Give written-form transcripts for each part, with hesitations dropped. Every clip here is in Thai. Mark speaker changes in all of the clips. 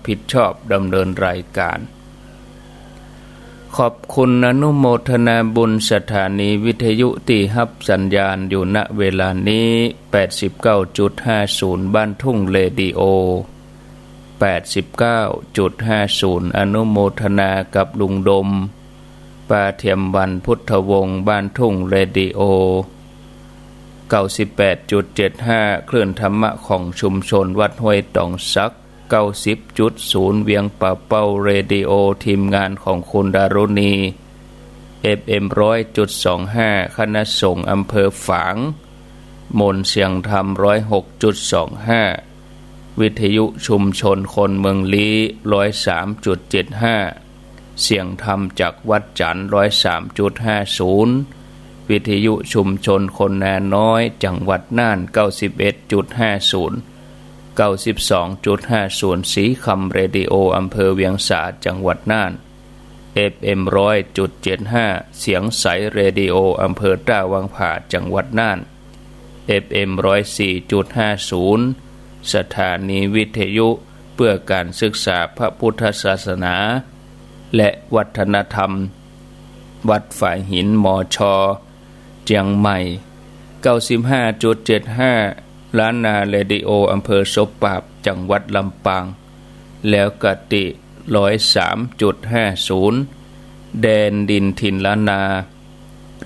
Speaker 1: ผิดชอบดำเนินรายการขอบคุณอนุโมทนาบุญสถานีวิทยุที่รับสัญญาณอยู่ณเวลานี้ 89.50 บ้านทุ่งเรดิโอ 89.50 อนุโมทนากับลุงดมปาเทียมวันพุทธวงศ์บ้านทุ่งเรดิโอ 98.75 คลื่นธรรมะของชุมชนวัดห้วยตองซัก 90.0 เวียงป่าเป้าเรดิโอทีมงานของคุณดารุณี FM 100.25 คณะสงฆ์อำเภอฝางมนเสียงธรรม 106.25 วิทยุชุมชนคนเมืองลี้ 103.75 เสียงธรรมจากวัดจันทร์ 103.50 วิทยุชุมชนคนนาน้อยจังหวัดน่าน 91.50 92.50 สีคำเรดิโออำเภอเวียงสาจังหวัดน่าน FM 100.75 เสียงใสเรดิโออำเภอต้าวังผาจังหวัดน่าน FM 104.50 สถานีวิทยุเพื่อการศึกษาพระพุทธศาสนาและวัฒนธรรมวัดฝ่ายหินมอชอเจียงใหม่ 95.75 ล้านนาเรดิโออำเภอศพปราบจังหวัดลำปางแล้วกติ 103.50 แดนดินถิ่นล้านนา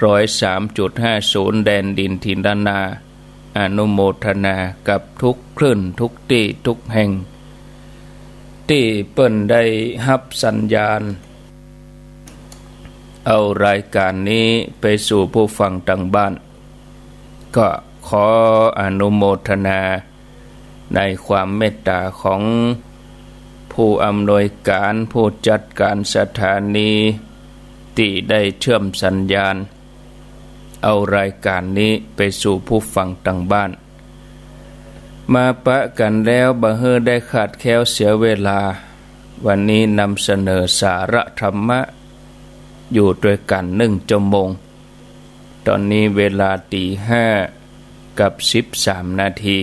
Speaker 1: 103.50 แดนดินถิ่นล้านนาอนุโมทนากับทุกคลื่นทุกที่ทุกแห่งที่เปิ้นได้รับสัญญาณเอารายการนี้ไปสู่ผู้ฟังทางบ้านก็ขออนุโมทนาในความเมตตาของผู้อำนวยการผู้จัดการสถานีที่ได้เชื่อมสัญญาณเอารายการนี้ไปสู่ผู้ฟังทางบ้านมาปะกันแล้วบ่เฮอได้ขาดแคลวเสียเวลาวันนี้นำเสนอสาระธรรมะอยู่ด้วยกัน1 ชั่วโมงตอนนี้เวลา 5:13 นาที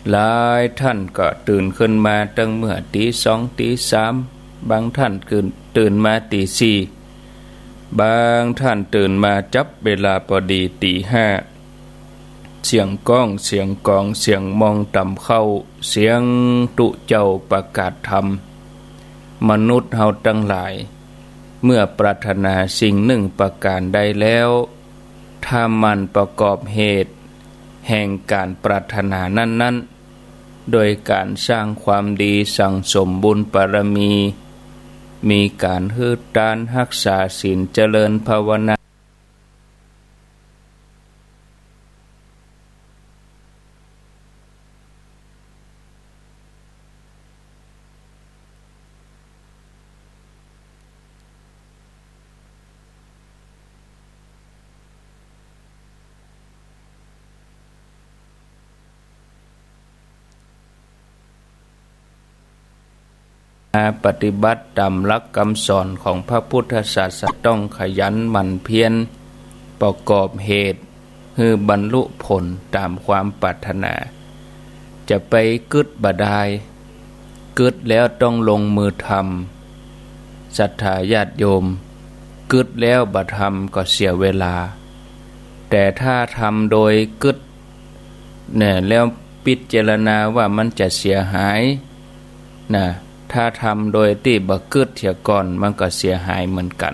Speaker 1: หลายท่านก็ตื่นขึ้นมาตั้งเมื่อ 2:00 3:00 บางท่านตื่นมา 4:00 บางท่านตื่นมาจับเวลาพอดี 5:00 เสียงก้องเสียงกองเสียงมองต่ำเข้าเสียงตุเจ้าประกาศธรรมมนุษย์เฮาทั้งหลายเมื่อปรารถนาสิ่งหนึ่งประการใดแล้วถ้ามันประกอบเหตุแห่งการปรารถนานั้นๆโดยการสร้างความดีสั่งสมบุญบารมีการฮืดตานรักษาศีลเจริญภาวนาปฏิบัติตามหลักคำสอนของพระพุทธศาสนาต้องขยันหมั่นเพียรประกอบเหตุคือบรรลุผลตามความปรารถนาจะไปกึดบ่ได้กึดแล้วต้องลงมือทำศรัทธาญาติโยมกึดแล้วบ่ทำก็เสียเวลาแต่ถ้าทำโดยกึดเนี่ยแล้วพิจารณาว่ามันจะเสียหายนะถ้าทำโดยที่บ่กึดเสียก่อนมันก็เสียหายเหมือนกัน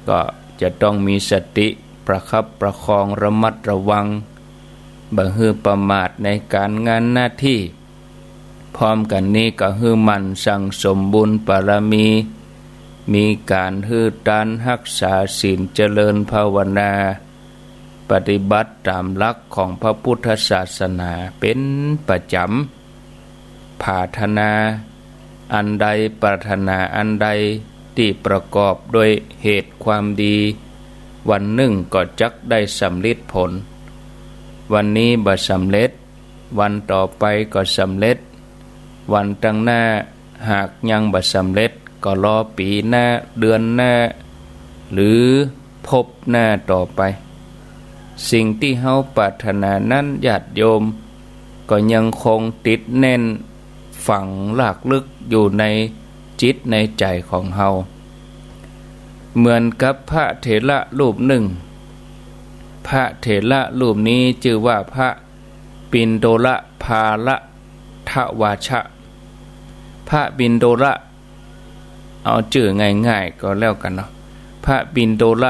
Speaker 1: ก็จะต้องมีสติประคับประคองระมัดระวังบ่ฮือประมาทในการงานหน้าที่พร้อมกันนี้ก็ฮือมันสั่งสมบุญบารมีการฮือตานรักษาศีลเจริญภาวนาปฏิบัติตามหลักของพระพุทธศาสนาเป็นประจำปรารถนาอันใดปรารถนาอันใดที่ประกอบด้วยเหตุความดีวันหนึ่งก็จักได้สำเร็จผลวันนี้บ่สำเร็จวันต่อไปก็สำเร็จวันตั้งหน้าหากยังบ่สำเร็จก็รอปีหน้าเดือนหน้าหรือพบหน้าต่อไปสิ่งที่เฮาปรารถนานั้นญาติโยมก็ยังคงติดแน่น ฝังลากลึกอยู่ในจิตในใจของเฮาเหมือนกับพระเถระรูปหนึ่งพระเถระรูปนี้ชื่อว่าพระปิณโดรภาละทวาชะพระปิณโดรเอาชื่อง่ายๆก็แล้วกันเนาะพระปิณโดร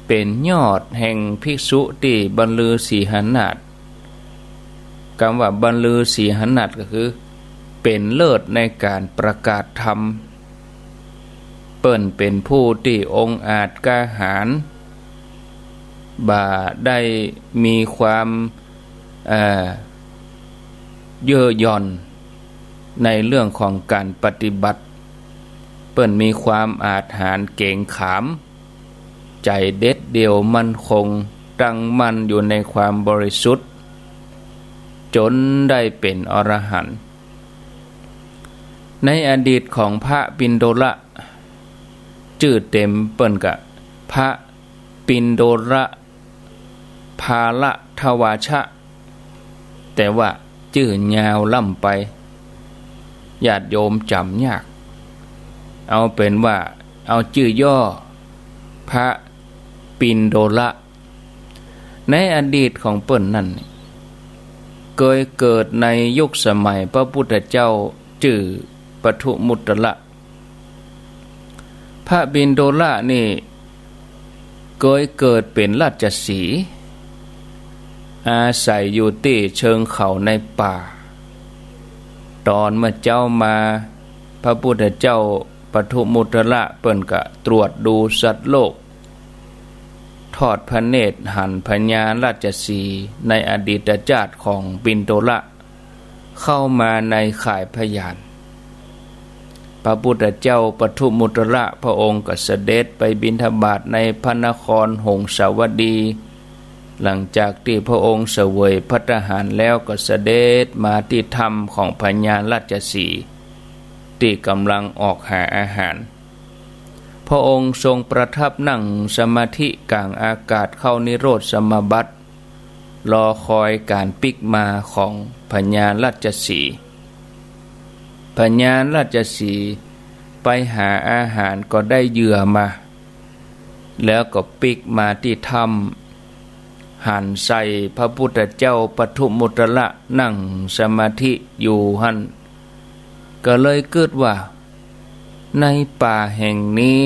Speaker 1: เป็นยอดแห่งภิกษุที่บรรลือสีหนาฏคำว่าบรรลือสีหนาฏก็คือเป็นเลิศในการประกาศธรรมเปิ้นเป็นผู้ที่องค์อาจกล้าหาญบ่าได้มีความเย่อหย่อนในเรื่องของการปฏิบัติเปิ้นมีความอาจหาญเก่งขามใจเด็ดเดี่ยวมั่นคงตั้งมั่นอยู่ในความบริสุทธิ์จนได้เป็นอรหันต์ในอดีตของพระปิณโดรชื่อเต็มเปิ้นกะพระปิณโดรภาละทวาชะแต่ว่าชื่อยาวล่ำไปญาติโยมจำยากเอาเป็นว่าเอาชื่อย่อพระปิณโดรในอดีตของเปิ้นนั่นเคยเกิดในยุคสมัยพระพุทธเจ้าชื่อปทุมุตตระพระปิณโดรนี่เคยเกิดเป็นราชสีห์อาศัยอยู่ที่เชิงเขาในป่าตอนเมื่อเจ้ามาพระพุทธเจ้าปทุมุตตระเปิ้นก็ตรวจดูสัตว์โลกทอดพระเนตรหันพญาราชสีห์ในอดีตชาติของปิณโดรเข้ามาในข่ายพยานพระพุทธเจ้าปทุมุตตระพระองค์ก็เสด็จไปบิณฑบาตในพระนครหงสาวดีหลังจากที่พระองค์เสวยภัตตาหารแล้วก็เสด็จมาที่ถ้ำของพญาราชสีห์ที่กำลังออกหาอาหารพระองค์ทรงประทับนั่งสมาธิกลางอากาศเข้านิโรธสมาบัติรอคอยการปิกมาของพญาราชสีห์พญาราชสีห์ไปหาอาหารก็ได้เหยื่อมาแล้วก็ปิกมาที่ถ้ำหันใส่พระพุทธเจ้าปทุมุตตระนั่งสมาธิอยู่หันก็เลยเกิดว่าในป่าแห่งนี้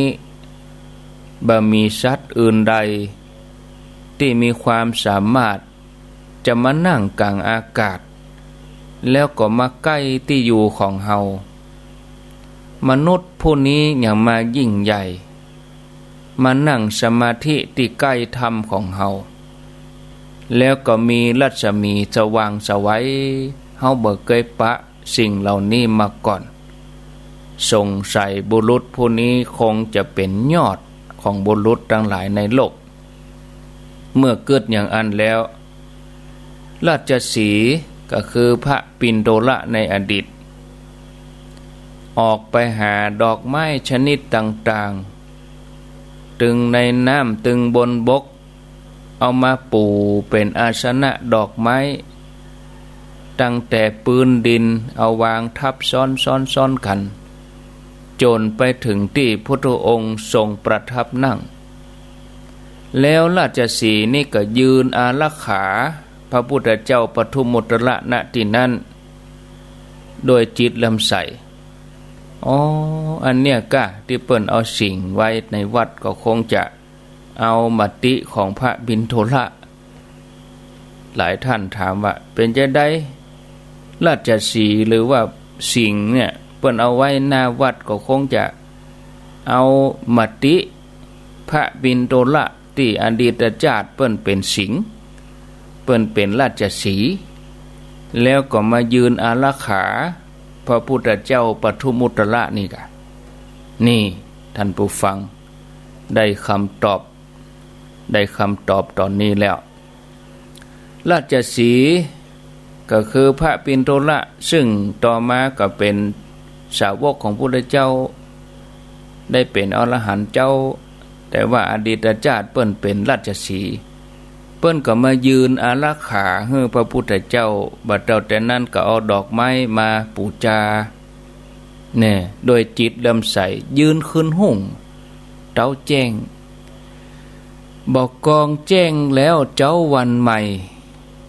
Speaker 1: บ่มีสัตว์อื่นใดที่มีความสามารถจะมานั่งกลางอากาศแล้วก็มาใกล้ที่อยู่ของเฮามนุษย์ผู้นี้อย่างมายิ่งใหญ่มานั่งสมาธิที่ใกล้ธรรมของเฮาแล้วก็มีรัศมีสว่างไสวเฮาบ่เคยปะสิ่งเหล่านี้มาก่อนสงสัยบุรุษผู้นี้คงจะเป็นยอดของบุรุษทั้งหลายในโลกเมื่อเกิดอย่างอันแล้วราชสีห์ก็คือพระปิณโดรในอดีตออกไปหาดอกไม้ชนิดต่างๆตึงในน้ำตึงบนบกเอามาปูเป็นอาสนะดอกไม้ตั้งแต่ปืนดินเอาวางทับซ้อนกันจนไปถึงที่พุทธองค์ทรงประทับนั่งแล้วราชสีห์นี่ก็ยืนอารักขาพระพุทธเจ้าปทุมุตตระณที่นั้นโดยจิตลำใสอันเนี้ยกะที่เปิ้นเอาสิ่งไว้ในวัดก็คงจะเอามติของพระปิณโดรหลายท่านถามว่าเป็นจะได้ราชสีห์หรือว่าสิ่งเนี่ยเปิ้นเอาไว้หน้าวัดก็คงจะเอามติพระปิณโดรที่อดีตชาติเปิ้นเป็นสิงห์เปิ้นเป็นราชสีห์แล้วก็มายืนอารักขาพระพุทธเจ้าปทุมุตตระนี่กะนี่ท่านผู้ฟังได้คำตอบตอนนี้แล้วราชสีห์ก็คือพระปิณโดรซึ่งต่อมาก็เป็นสาวกของพระพุทธเจ้าได้เป็นอรหันต์เจ้าแต่ว่าอดีตชาติเปิ้นเป็นราชสีห์ เปิ้นก็มายืนอารักขาให้พระพุทธเจ้าบัดเจ้าแต่นั้นก็เอาดอกไม้มาปูชาแน่โดยจิตเลื่อมใสยืนขึ้นหุ่งเต้าแจ้งบอกกองแจ้งแล้วเจ้าวันใหม่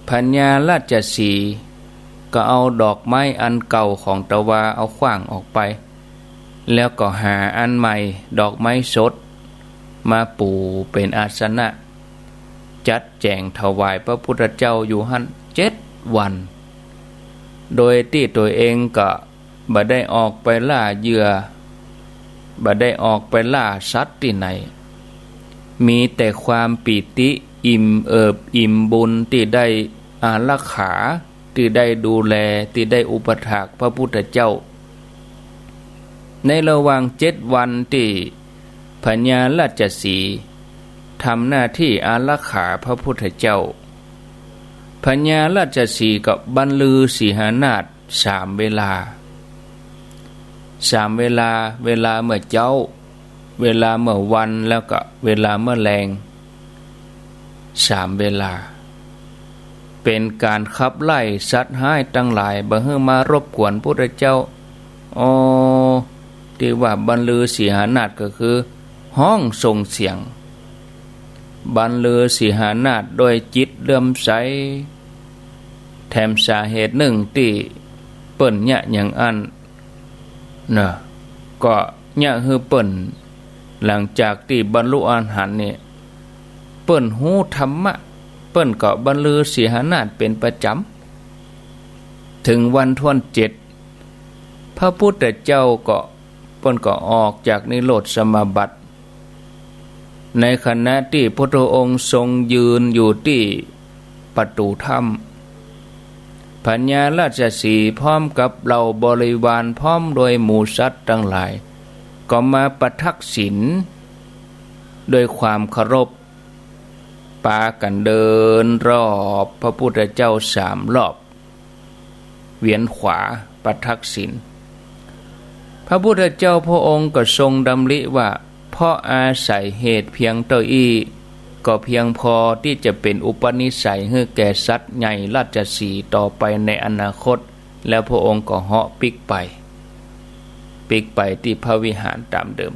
Speaker 1: พญาราชสีห์ก็เอาดอกไม้อันเก่าของตะวาเอาขว้างออกไปแล้วก็หาอันใหม่ดอกไม้สดมาปูเป็นอาสนะจัดแจงถวายพระพุทธเจ้าอยู่หั่น7 วันโดยที่ตัวเองก็บ่ได้ออกไปล่าเหยื่อบ่ได้ออกไปล่าสัตว์ที่ไหนมีแต่ความปีติอิ่มเอิบอิ่มบุญที่ได้อารักขาที่ได้ดูแลที่ได้อุปถากพระพุทธเจ้าในระหว่าง7 วันที่พญาราชสีห์ทำหน้าที่อารักขาพระพุทธเจ้าพญาราชสีห์กับบรรลือสีหนาถ3 เวลา3 เวลาเวลาเมื่อเจ้าเวลาเมื่อวันแล้วก็เวลาเมื่อแรง3 เวลาเป็นการขับไล่สัตว์ร้ายทั้งหลายบ่ให้มารบกวนพระพุทธเจ้าที่ว่าบรรลือสีหนาถก็คือห้องส่งเสียงบรรลือสีหนาถโดยจิตเลื่อมใสแถมสาเหตุหนึ่งที่เปิ้นยะอย่างอันนะก็ยะคือเปิ้นหลังจากที่บรรลุอรหันต์เนี่ยเปิ้นฮู้ธรรมะเปิ้นก็บรรลือสีหนาถเป็นประจำถึงวันทวน7พระพุทธเจ้าก็เปิ้นก็ออกจากนิโรธสมาบัติในขณะที่พระองค์ทรงยืนอยู่ที่ประตูถ้ำพญาราชสีห์พร้อมกับเหล่าบริวารพร้อมโดยหมู่สัตว์ทั้งหลายก็มาประทักษิณโดยความเคารพปากันเดินรอบพระพุทธเจ้า3 รอบเวียนขวาประทักษิณพระพุทธเจ้าพระองค์ก็ทรงดำริว่าเพราะอาศัยเหตุเพียงเท่าอี้ก็เพียงพอที่จะเป็นอุปนิสัยให้แก่สัตว์ใหญ่ราชสีห์ต่อไปในอนาคตแล้วพระองค์ก็เหาะปิกไปที่พระวิหารตามเดิม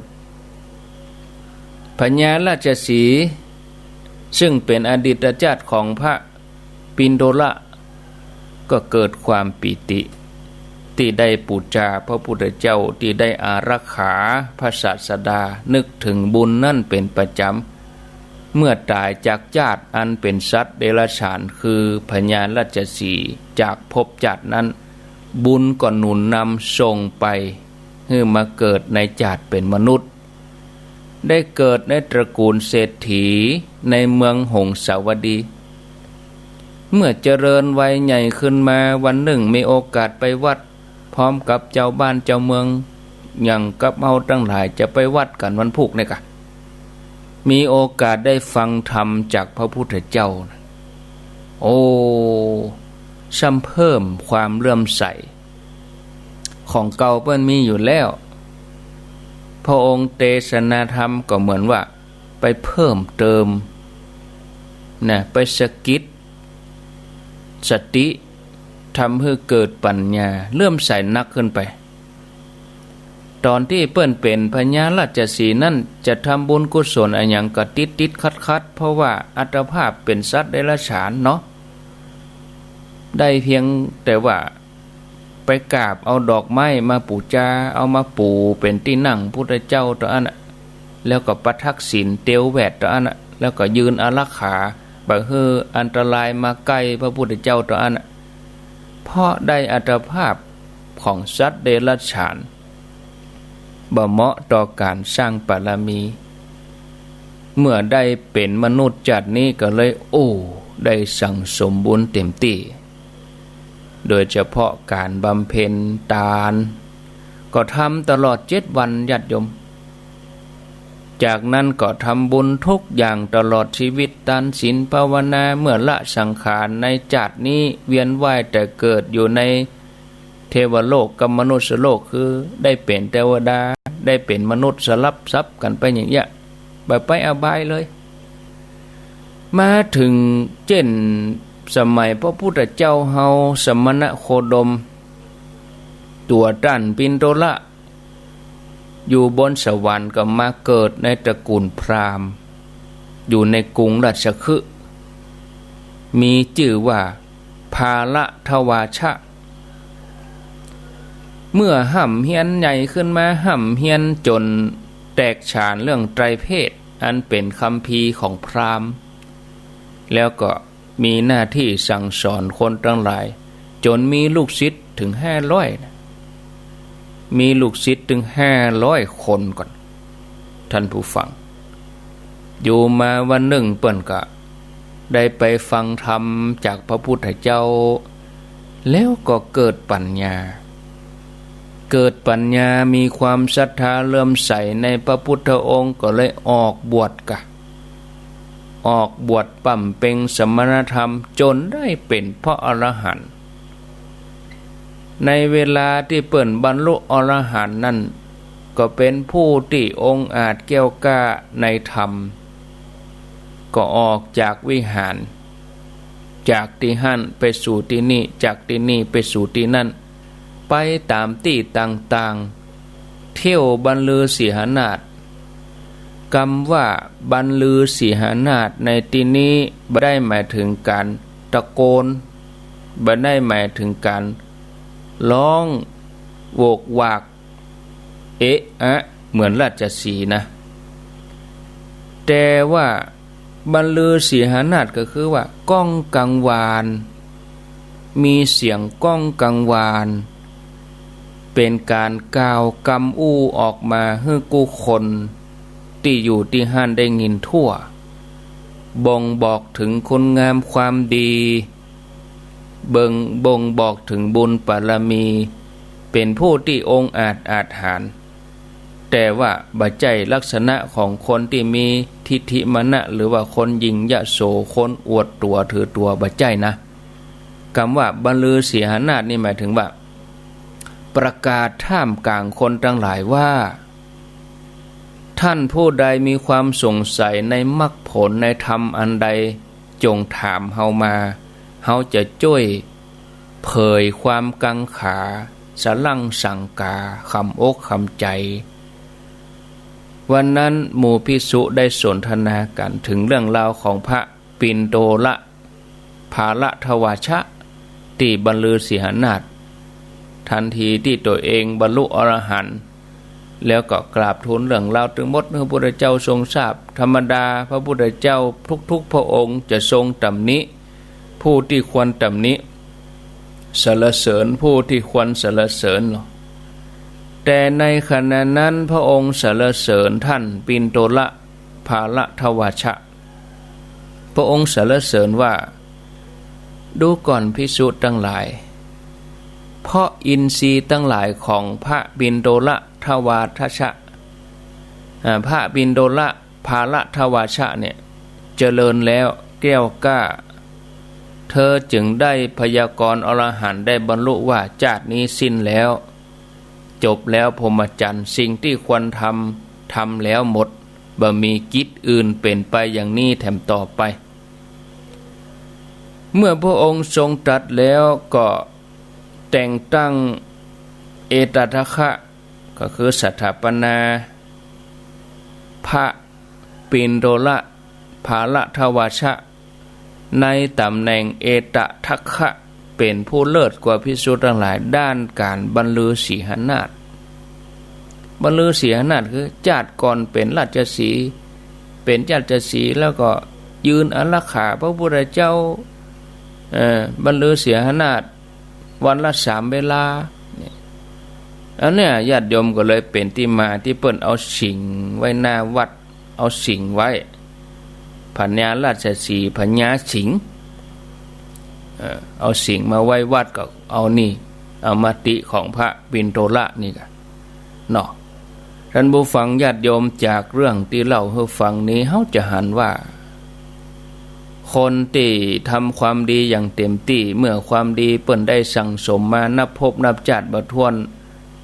Speaker 1: พญาราชสีห์ซึ่งเป็นอดีตชาติของพระปิณโดละก็เกิดความปิติที่ได้ปูชาพระพุทธเจ้าที่ได้อารักขาพระศาสดานึกถึงบุญนั่นเป็นประจำเมื่อตายจากชาติอันเป็นสัตว์เดรัจฉานคือพญาราชสีห์จากภพชาตินั้นบุญก็หนุนนำส่งไปให้มาเกิดในชาติเป็นมนุษย์ได้เกิดในตระกูลเศรษฐีในเมืองหงสาวดีเมื่อเจริญวัยใหญ่ขึ้นมาวันหนึ่งมีโอกาสไปวัดพร้อมกับเจ้าบ้านเจ้าเมืองอย่างกับเฮาทั้งหลายจะไปวัดกันวันพุธนี่กะมีโอกาสได้ฟังธรรมจากพระพุทธเจ้าซ้ำเพิ่มความเลื่อมใสของเก่าเปิ้นมีอยู่แล้วพระองค์เทศนาธรรมก็เหมือนว่าไปเพิ่มเติมไปสกิดสติทำให้เกิดปัญญาเลื่อมใสนักขึ้นไปตอนที่เปิ้นเป็นพญาราชสีห์นั่นจะทำบุญกุศลอะไรอย่างก็ติดคัดเพราะว่าอัตภาพเป็นสัตว์เดรัจฉานเนาะได้เพียงแต่ว่าไปกราบเอาดอกไม้มาปูชาเอามาปูเป็นที่นั่งพุทธเจ้าตัวอันแล้วก็ประทักษิณเตียวแวดตัวอันแล้วก็ยืนอารักขาบ่ให้อันตรายมาใกล้พระพุทธเจ้าตัวอันเพราะได้อัตภาพของสัตว์เดรัจฉานบ่เหมาะต่อการสร้างบารมี เมื่อได้เป็นมนุษย์จัดนี้ก็เลยได้สั่งสมบุญเต็มที่โดยเฉพาะการบำเพ็ญทานก็ทำตลอด7 วันญาติโยมจากนั้นก็ทำบุญทุกอย่างตลอดชีวิตทานศีลภาวนาเมื่อละสังขารในจัดนี้เวียนว่ายแต่เกิดอยู่ในเทวโลกกับมนุษย์โลกคือได้เป็นเทวดาได้เป็นมนุษย์สลับซับกันไปอย่างเงี้ยไปอบายเลย มาถึงเช่นสมัยพระพุทธเจ้าเฮาสมณโคดมตัวตันปินโตละอยู่บนสวรรค์ก็มาเกิดในตระกูลพราหมณ์อยู่ในกรุงราชคฤห์มีชื่อว่าภาละทวาชะเมื่อห่ำเฮียนใหญ่ขึ้นมาห่ำเฮียนจนแตกฉานเรื่องไตรเพศอันเป็นคัมภีร์ของพราหมณ์แล้วก็มีหน้าที่สั่งสอนคนทั้งหลายจนมีลูกศิษย์ถึง500มีลูกศิษย์ถึง500คนก่อนท่านผู้ฟังอยู่มาวันหนึ่งเปิ้นก็ได้ไปฟังธรรมจากพระพุทธเจ้าแล้วก็เกิดปัญญามีความศรัทธาเลื่อมใสในพระพุทธองค์ก็เลยออกบวชปั่มเป็งสมณธรรมจนได้เป็นพระอรหันต์ในเวลาที่เปิ้นบรรลุอรหันต์นั้นก็เป็นผู้ที่องค์อาจแก้วกล้าในธรรมก็ออกจากวิหารจากที่หั่นไปสู่ที่นี่จากที่นี่ไปสู่ที่นั่นไปตามที่ต่างๆเที่ยวบรรลือสีหนาฏคำว่าบรรลือสีหนาฏในที่นี้ไม่ได้หมายถึงการตะโกนไม่ได้หมายถึงการร้องโวกวากเอะอะเหมือนราชสีห์นะแต่ว่าบรรลือสีหนาฏก็คือว่าก้องกังวานมีเสียงก้องกังวานเป็นการกล่าวกำอู้ออกมาให้กู้คนที่อยู่ที่ห้านได้ยินทั่วบ่งบอกถึงคุณงามความดีบ่งบอกถึงบุญบารมีเป็นผู้ที่องค์อาจหาญแต่ว่าบัจจัยลักษณะของคนที่มีทิฏฐิมานะหรือว่าคนหยิ่งยโสคนอวดตัวถือตัวบัจจัยนะคำว่าบรรลือสีหนาฏนี่หมายถึงว่าประกาศท่ามกลางคนทั้งหลายว่าท่านผู้ใดมีความสงสัยในมรรคผลในธรรมอันใดจงถามเฮามาเฮาจะช่วยเผยความกังขาสลังสังกาคำอกคำใจวันนั้นหมู่ภิกษุได้สนทนากันถึงเรื่องราวของพระปิณโตละภาละทวาชะที่บรรลือสีหนาฏทันทีที่ตัวเองบรรลุอรหันต์แล้วก็กราบทูลเรื่องราวทั้งหมดให้พระพุทธเจ้าทรงทราบธรรมดาพระพุทธเจ้าทุกๆพระองค์จะทรงตำหนิผู้ที่ควรตำหนิสรรเสริญผู้ที่ควรสรรเสริญแต่ในขณะนั้นพระองค์สรรเสริญท่านปิณโตละภาละทวาชะพระองค์สรรเสริญว่าดูก่อนภิกษุทั้งหลายเพราะอินทรีย์ทั้งหลายของพระปิณโตละทวาชะพระปิณโตละภาละทวาชะเนี่ยเจริญแล้วแก้วกล้าเธอจึงได้พยากรณ์อรหันต์ได้บรรลุว่าชาตินี้สิ้นแล้วจบแล้วพรหมจรรย์สิ่งที่ควรทำแล้วหมดบ่มีกิจอื่นเป็นไปอย่างนี้แถมต่อไปเมื่อพระองค์ทรงตรัสแล้วก็แต่งตั้งเอตทัคคะก็คือสถาปนาพระปิณโตละภาละทวาชะในตำแหน่งเอตทัคคะเป็นผู้เลิศกว่าภิกษุทั้งหลายด้านการบรรลือสีหนาฏบรรลือสีหนาฏคือชาติก่อนเป็นราชสีห์เป็นราชสีห์แล้วก็ยืนอารักขาพระพุทธเจ้าบรรลือสีหนาฏวันละ3 เวลาอันเนี้ยญาติโยมก็เลยเป็นที่มาที่เปิ้นเอาสิ่งไว้หน้าวัดเอาสิ่งไว้พญาราชสีห์พญาสิงห์เอาสิ่งมาไว้วัดก็เอานี่เอามาติของพระปิณโตละนี่กันเนาะท่านผู้ฟังญาติโยมจากเรื่องที่เล่าให้ฟังนี้เฮาจะหันว่าคนที่ทำความดีอย่างเต็มที่เมื่อความดีเปิ้นได้สั่งสมมานับพบนับชาติบ่ถ้วน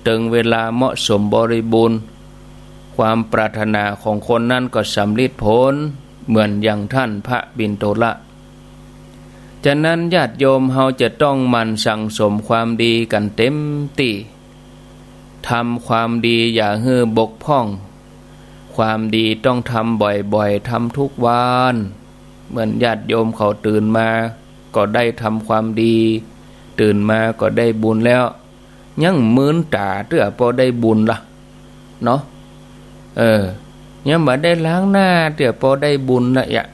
Speaker 1: ถึงเวลาเหมาะสมบริบูรณ์ความปรารถนาของคนนั้นก็สำเร็จผล เหมือนอย่างท่านพระบิณโตละฉะนั้นญาติโยมเฮาจะต้องหมั่นสั่งสมความดีกันเต็มที่ทำความดีอย่าให้บกพร่องความดีต้องทำบ่อยๆทำทุกวันเหมือนญาติโยมเขาตื่นมาก็ได้ทำความดีตื่นมาก็ได้บุญแล้วยังมื้นตาเตื้อพอได้บุญล่ะเนาะยังบ่ได้ล้างหน้าเตื้อพอได้บุญละยะ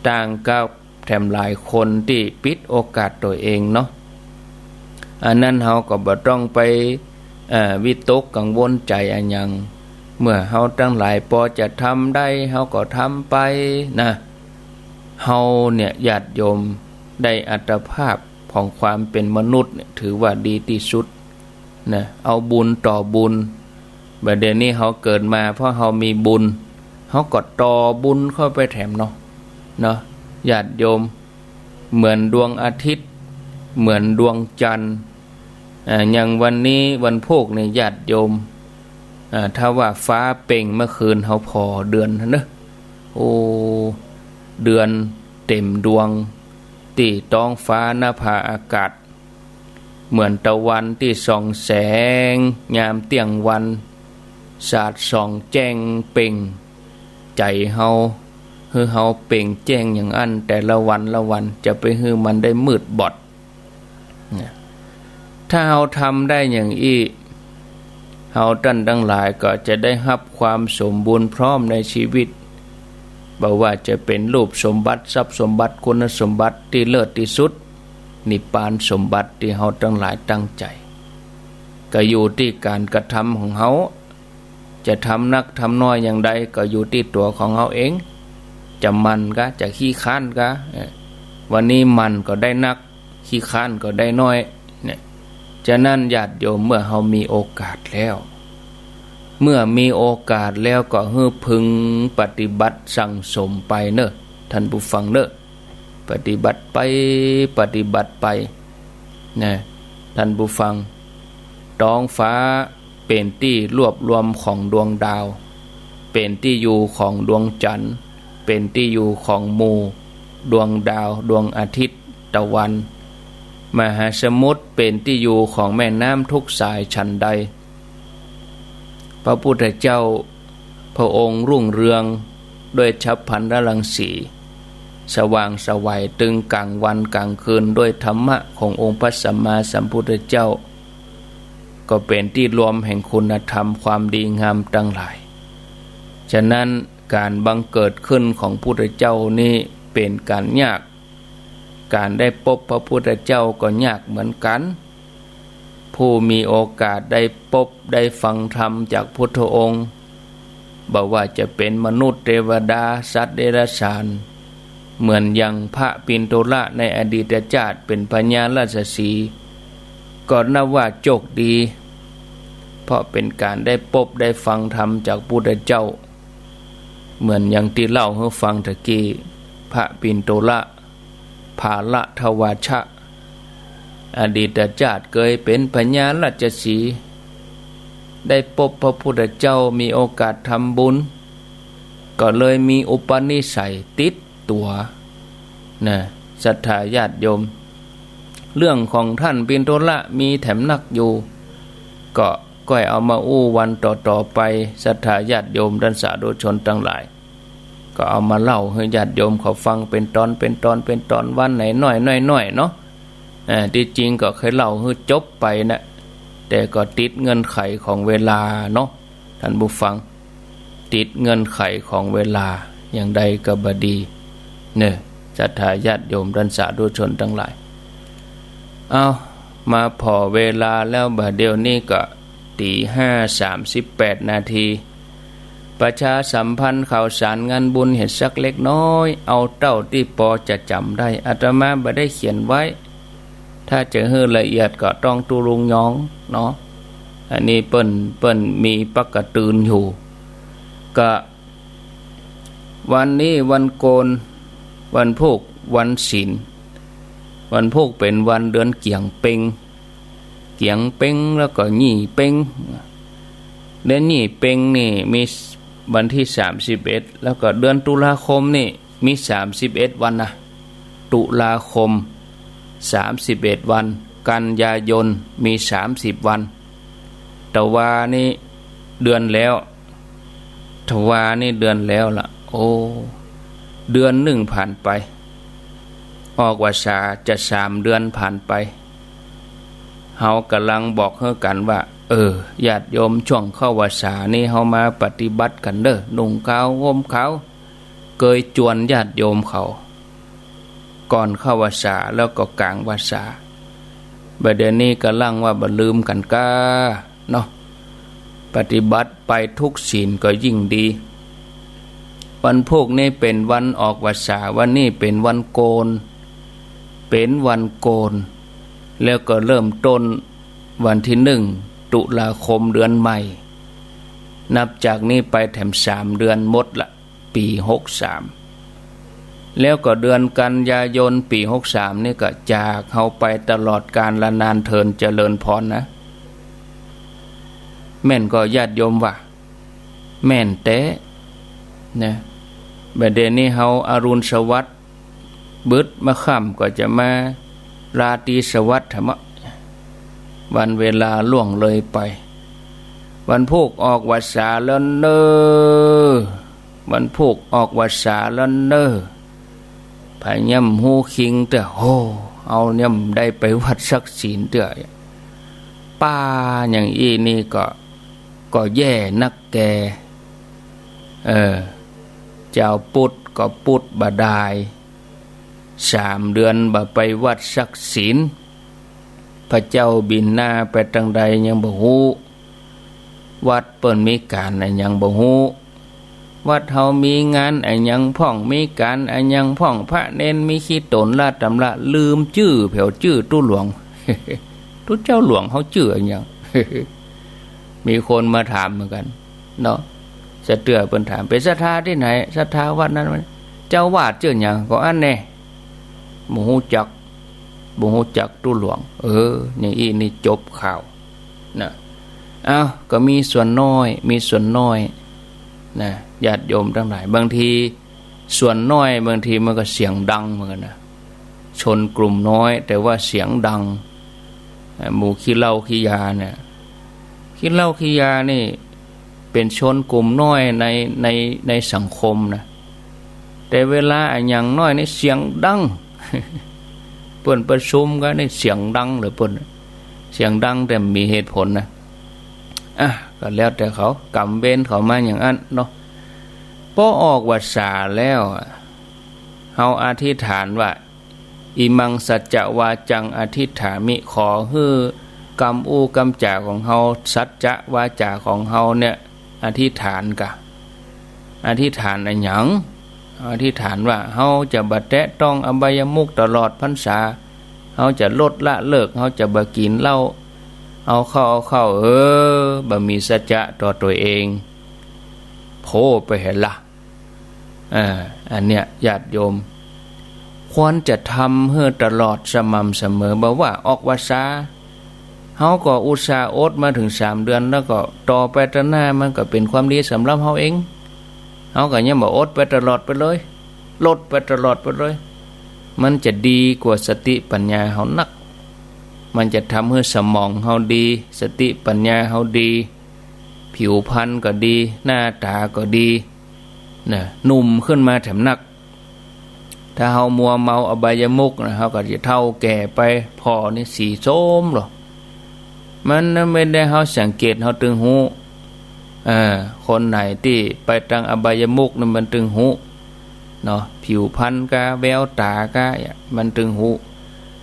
Speaker 1: ต่างกับแถมหลายคนที่ปิดโอกาสตัวเองเนาะอันนั้นเฮาก็บ่ต้องไปวิตกกังวลใจอันหยังเมื่อเฮาทั้งหลายพอจะทำได้เฮาก็ทำไปนะเฮาเนี่ยญาติโยมได้อัตภาพของความเป็นมนุษย์เนี่ยถือว่าดีที่สุดนะเอาบุญต่อบุญบัดเดี๋ยวนี้เฮาเกิดมาเพราะเฮามีบุญเฮาก็ต่อบุญเข้าไปแถมเนาะญาติโยมเหมือนดวงอาทิตย์เหมือนดวงจันทร์อย่างวันนี้วันพุธเนี่ยญาติโยมถ้าว่าฟ้าเป่งเมื่อคืนเฮาพอเดือนนะโอ้เดือนเต็มดวงที่ท้องฟ้าหน้าผาอากาศเหมือนตะวันที่ส่องแสงยามเที่ยงวันสาดส่องแจ้งเป่งใจเฮาฮือเฮาเป่งแจ้งอย่างอันแต่ละวันจะไปฮือมันได้มืดบอดถ้าเฮาทำได้อย่างอี้เฮาท่านทั้งหลายก็จะได้รับความสมบูรณ์พร้อมในชีวิตบ่ว่าจะเป็นรูปสมบัติทรัพย์สมบัติคุณสมบัติที่เลิศที่สุดนิพพานสมบัติที่เฮาทั้งหลายตั้งใจก็อยู่ที่การกระทำของเฮาจะทำนักทำน้อยอย่างใดก็อยู่ที่ตัวของเฮาเองจะมันก็จะขี้ค้านก็วันนี้มันก็ได้นักขี้ค้านก็ได้น้อยเนี่ยฉะนั้นญาติโยมเมื่อเฮามีโอกาสแล้วเมื่อมีโอกาสแล้วก็ให้พึงปฏิบัติสั่งสมไปเนอะท่านผู้ฟังเนอะปฏิบัติไปนะท่านผู้ฟังท้องฟ้าเป็นที่รวบรวมของดวงดาวเป็นที่อยู่ของดวงจันทร์เป็นที่อยู่ของหมู่ดวงดาวดวงอาทิตย์ตะวันมหาสมุทรเป็นที่อยู่ของแม่น้ำทุกสายฉันใดพระพุทธเจ้าพระองค์รุ่งเรืองด้วยฉัพพรรณรังสีสว่างไสวตึงกลางวันกลางคืนด้วยธรรมะขององค์พระสัมมาสัมพุทธเจ้าก็เป็นที่รวมแห่งคุณธรรมความดีงามทั้งหลายฉะนั้นการบังเกิดขึ้นของพุทธเจ้านี่เป็นการยากการได้พบพระพุทธเจ้าก็ยากเหมือนกันผู้มีโอกาสได้พบได้ฟังธรรมจากพุทธองค์บอกว่าจะเป็นมนุษย์เทวดาสัตว์เดรัจฉานเหมือนอย่างพระปิณโตละในอดีตชาติเป็นพญาราชสีห์ก็นับว่าโชคดีเพราะเป็นการได้พบได้ฟังธรรมจากพุทธเจ้าเหมือนอย่างที่เล่าให้ฟังตะกี้พระปิณโตละภาละทวาชะอดีตชาติเคยเป็นพญาราชสีห์ได้พบพระพุทธเจ้ามีโอกาสทำบุญก็เลยมีอุปนิสัยติดตัวนะศรัทธาญาติโยมเรื่องของท่านปิณโตละมีแถมนักอยู่ก็เอามาอู้วันต่อไปศรัทธาญาติโยมท่านสาธุชนทั้งหลายก็เอามาเล่าให้ญาติโยมเขาฟังเป็นตอนวันไหนน้อยเนาะที่จริงก็เคยเล่าให้จบไปนะแต่ก็ติดเงื่อนไขของเวลาเนาะท่านผู้ฟังติดเงื่อนไขของเวลาอย่างใดก็บ่ดีเนี่ยศรัทธาญาติโยมท่านสาธุชนทั้งหลายเอามาพอเวลาแล้วบัดเดี๋ยวนี้ก็5:38 นาทีประชาสัมพันธ์ข่าวสารงานบุญเห็นสักเล็กน้อยเอาเต้าที่พอจะจำได้อาตมาบ่ได้เขียนไว้ถ้าจะให้ละเอียดก็ต้องตุลุงยองเนาะอันนี้เปิ้นมีปักกระตืนอยู่ก็วันนี้วันโกนวันพุธวันศีลวันพุธเป็นวันเดือนเกียงเป็งแล้วก็ยี่เป็งเดือนยี่เป็งนี่มี วันที่31แล้วก็เดือนตุลาคมนี่มี31วันนะตุลาคม31วันกันยายนมี30วันตะวานี่เดือนแล้วทวานี่เดือนแล้วล่ะโอ้เดือนหนึ่งผ่านไปออกว่าษาจะ3 เดือนผ่านไปเฮากำลังบอกเฮากันว่าญาติโยมช่วงเข้าพรรษานี่เฮามาปฏิบัติกันเด้อนุ่งขาวห่มขาวเกยจวนญาติโยมเขาก่อนเข้าพรรษาแล้วก็กลางพรรษาบัดเดี๋ยวนี้กำลังว่าบ่ลืมกันกาเนาะปฏิบัติไปทุกศีลก็ยิ่งดีวันพวกนี้เป็นวันออกพรรษาวันนี้เป็นวันโกนแล้วก็เริ่มต้นวันที่1 ตุลาคมเดือนใหม่นับจากนี้ไปแถม3 เดือนหมดละปี63แล้วก็เดือนกันยายนปี63นี่ก็จากเฮาไปตลอดกาลละนานเทินเจริญพรนะแม่นก็ญาติโยมว่าแม่นเต้นะบัดเดี๋ยวนี้เฮาอรุณสวัสดิ์บึดมาค่ำก็จะมาราตรีสวัสดิ์ธรรมะวันเวลาล่วงเลยไปวันพุกออกวรรษาแล้วเนอวันพุกออกวรรษาแล้วเนอพาย่ำหูคิงเตอโหเอาย่ำได้ไปวัดสักศีลเตอป้าอย่างอีนี่ก็แย่นักแกเจ้าปุตก็ปุตบดาย3 เดือนบ่ไปวัดสักศีลพระเจ้าบินหน้าไปทางใดยังบ่ฮู้วัดเปิ้นมีการอันยังบ่ฮู้วัดเฮามีงานอันยังพ่องมีการอันยังพ่องพระเน้นมีขี้ตนลาดตำละลืมชื่อแผ่วชื่อตู้หลวง ตู้เจ้าหลวงเฮาชื่ออันยัง มีคนมาถามเหมือนกันเนาะสะเตื้อเพิ่นถามเป็นศรัทธาที่ไหนศรัทธาวัดนั้นเจ้าวาดชื่อหยังก็อันแน่บ่ฮู้จักตู้หลวงอย่างอีนี่จบข่าวนะก็มีส่วนน้อยนะญาติโยมทั้งหลายบางทีส่วนน้อยบางทีมันก็เสียงดังเหมือนกันนะชนกลุ่มน้อยแต่ว่าเสียงดังหมู่ขี้เหล้าขี้ยาเนี่ยขี้เหล้าขี้ยานี่เป็นชนกลุ่มน้อยในสังคมนะแต่เวลาอย่างน้อยนี่เสียงดัง เปิ้นประชุมกันนี่เสียงดังหรือเปิ้นเสียงดังแต่มีเหตุผลนะก็แล้วแต่เขากำเบนเขามาอย่างนั้นเนาะพอออกวรรษาแล้วเฮาอธิษฐานว่าอิมังสัจจวาจังอธิษฐามิขอฮื้อกรรมกรรมจาของเฮาสัจจะวาจาของเฮาเนี่ยอธิษฐานกะอธิษฐานอันหยังอธิษฐานว่าเฮาจะบ่แตะต้องอบายมุขตลอดพรรษาเฮาจะลดละเลิกเฮาจะบ่กินเหล้าเอาเข้าบ่มีสัจจะต่อตัวเองโพไปเห็นละอันเนี้ยญาติโยมควรจะทำให้ตลอดสม่ำเสมอบ่ว่าออกวรรษาเฮาก็อุตส่าห์อดมาถึง3 เดือนแล้วก็ต่อไปต่อหน้ามันก็เป็นความดีสำหรับเฮาเองเฮาก็ยังบ่อดไปตลอดไปเลยลดไปตลอดไปเลยมันจะดีกว่าสติปัญญาเฮานักมันจะทำให้สมองเฮาดีสติปัญญาเฮาดีผิวพรรณก็ดีหน้าตาก็ดีนะหนุ่มขึ้นมาแถมนักถ้าเฮามัวเมาอบายมุขนะเฮาก็จะเฒ่าแก่ไปพอนี่สีส้มหรอมันไม่ได้เฮาสังเกตเฮาตึงหูคนไหนที่ไปทางอบายมุขนั้นมันตึงหูเนาะผิวพรรณกะแววตากะมันตึงหู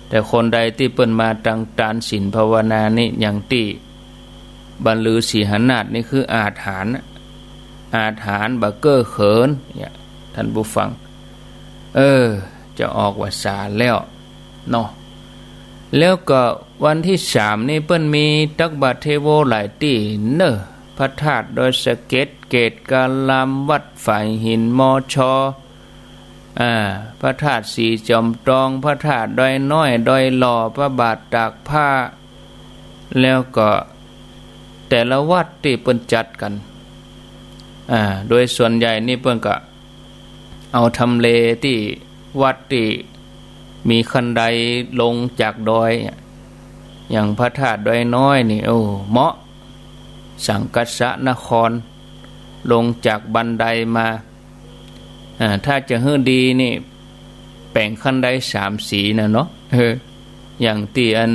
Speaker 1: แต่คนใดที่เปิ้นมาทางทานศีลภาวนานี่อย่างที่บรรลือสีหนาฏนี่คืออาถรรพ์บ่เก้อเขินเนี่ยท่านผู้ฟังจะออกวรรษาแล้วเนาะแล้วก็วันที่3นี่เปิ้นมีตักบาตรเทโวหลายที่พระธาตุโดยสะเก็ดเกตกาลามวัดฝ่ายหินมอชอพระธาตุสีจอมตองพระธาตุดอยน้อยดอยหล่อพระบาทตากผ้าแล้วก็แต่ละวัดที่เปิ้นจัดกัน โดยส่วนใหญ่นี่เพิ่นก็เอาทำเลที่วัดที่มีคันไดลงจากดอยอย่างพระธาตุดอยน้อยนี่เหมาะสังกัสสนครลงจากบันไดมาถ้าจะฮื้อดีนี่แป่งคันได3 สีนะเนาะอย่างที่อัน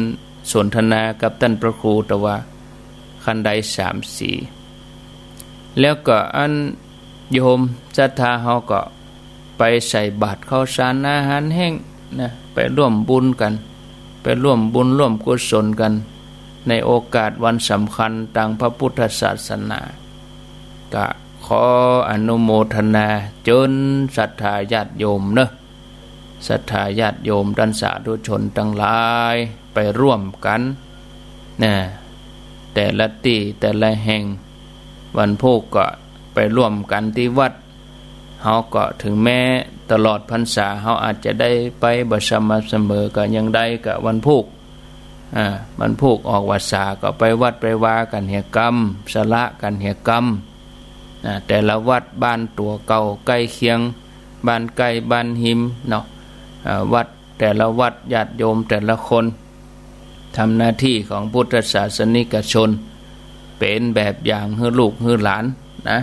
Speaker 1: สนทนากับท่านพระครูแต่ว่าคันได3 สีแล้วก็อันโยมศรัทธาเฮาก็ไปใส่บาตรข้าวสารอาหารแห้งนะไปร่วมบุญกันไปร่วมบุญร่วมกุศลกันในโอกาสวันสำคัญทางพระพุทธศาสนาก็ขออนุโมทนาจนศรัทธาญาติโยมเนอะศรัทธาญาติโยมท่านสาธุชนทั้งหลายไปร่วมกันนะแต่ละที่แต่ละแห่งวันพุธก็ไปร่วมกันที่วัดเฮาก็ถึงแม้ตลอดพรรษาเฮาอาจจะได้ไปบ่สม่ำเสมอก็ยังได้ก็วันพุธวันพุธออกพรรษาก็ไปวัดไปวากันเหียกรรมสละกันเหียกรรมแต่ละวัดบ้านตัวเก่าใกล้เคียงบ้านไกลบ้านหิมเนาะวัดแต่ละวัดญาติโยมแต่ละคนทำหน้าที่ของพุทธศาสนิกชนเป็นแบบอย่างให้ลูกให้หลานนะ